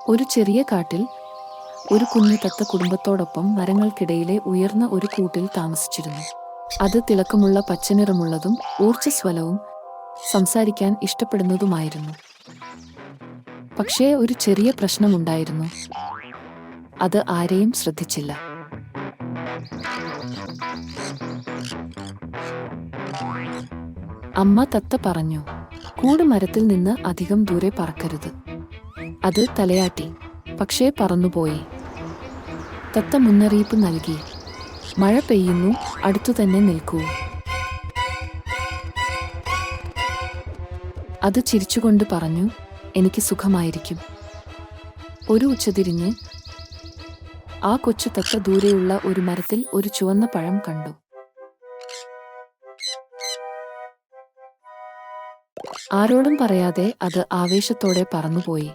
ഒരു ചെറിയ കാട്ടിൽ ഒരു കുഞ്ഞു തത്ത കുടുംബത്തോടൊപ്പം മരങ്ങൾക്കിടയിലെ ഉയർന്ന ഒരു കൂട്ടിൽ താമസിച്ചിരുന്നു. അത് തിളക്കമുള്ള പച്ചനിറമുള്ളതും ഊർജ്ജസ്വലവും സംസാരിക്കാൻ ഇഷ്ടപ്പെടുന്നതുമായിരുന്നു. പക്ഷേ ഒരു ചെറിയ പ്രശ്നമുണ്ടായിരുന്നു. അത് ആരെയും ശ്രദ്ധിച്ചില്ല. അമ്മ തത്ത പറഞ്ഞു, കൂട് മരത്തിൽ നിന്ന് അധികം ദൂരെ പറക്കരുത്. അത് തലയാട്ടി, പക്ഷേ പറന്നുപോയി. തത്ത മുന്നറിയിപ്പ് നൽകി, മഴ പെയ്യുന്നു, അടുത്തുതന്നെ നിൽക്കൂ. അത് ചിരിച്ചുകൊണ്ട് പറഞ്ഞു, എനിക്ക് സുഖമായിരിക്കും. ഒരു ഉച്ചതിരിഞ്ഞ് ആ കൊച്ചു തത്ത ദൂരെയുള്ള ഒരു മരത്തിൽ ഒരു ചുവന്ന പഴം കണ്ടു. ആരോടും പറയാതെ അത് ആവേശത്തോടെ പറന്നുപോയി.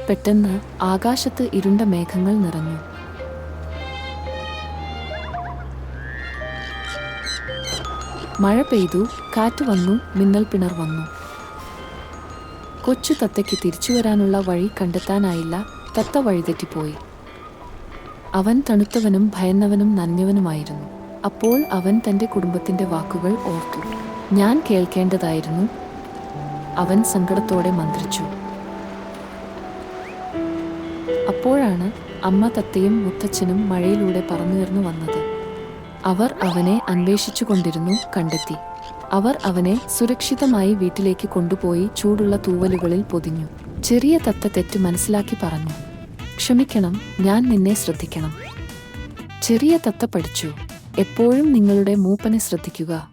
പെട്ടെന്ന് ആകാശത്ത് ഇരുണ്ട മേഘങ്ങൾ നിറഞ്ഞു. മഴ പെയ്തു, കാറ്റ് വന്നു, മിന്നൽ പിണർ വന്നു. കൊച്ചു തത്തയ്ക്ക് തിരിച്ചു വരാനുള്ള വഴി കണ്ടെത്താനായില്ല. തത്ത വഴിതെറ്റിപ്പോയി. അവൻ തണുത്തവനും ഭയന്നവനും നനഞ്ഞവനുമായിരുന്നു. അപ്പോൾ അവൻ തന്റെ കുടുംബത്തിന്റെ വാക്കുകൾ ഓർത്തു. ഞാൻ കേൾക്കേണ്ടതായിരുന്നു, അവൻ സങ്കടത്തോടെ മന്ത്രിച്ചു. അപ്പോഴാണ് അമ്മ തത്തയും മുത്തച്ഛനും മഴയിലൂടെ പറന്നുയർന്നു വന്നത്. അവർ അവനെ അന്വേഷിച്ചുകൊണ്ടിരുന്നു. കണ്ടെത്തി. അവർ അവനെ സുരക്ഷിതമായി വീട്ടിലേക്ക് കൊണ്ടുപോയി ചൂടുള്ള തൂവലുകളിൽ പൊതിഞ്ഞു. ചെറിയ തത്ത തെറ്റ് മനസ്സിലാക്കി പറഞ്ഞു, ക്ഷമിക്കണം, ഞാൻ നിന്നെ ശ്രദ്ധിക്കണം. ചെറിയ തത്ത പഠിച്ചു, എപ്പോഴും നിങ്ങളുടെ മൂപ്പനെ ശ്രദ്ധിക്കുക.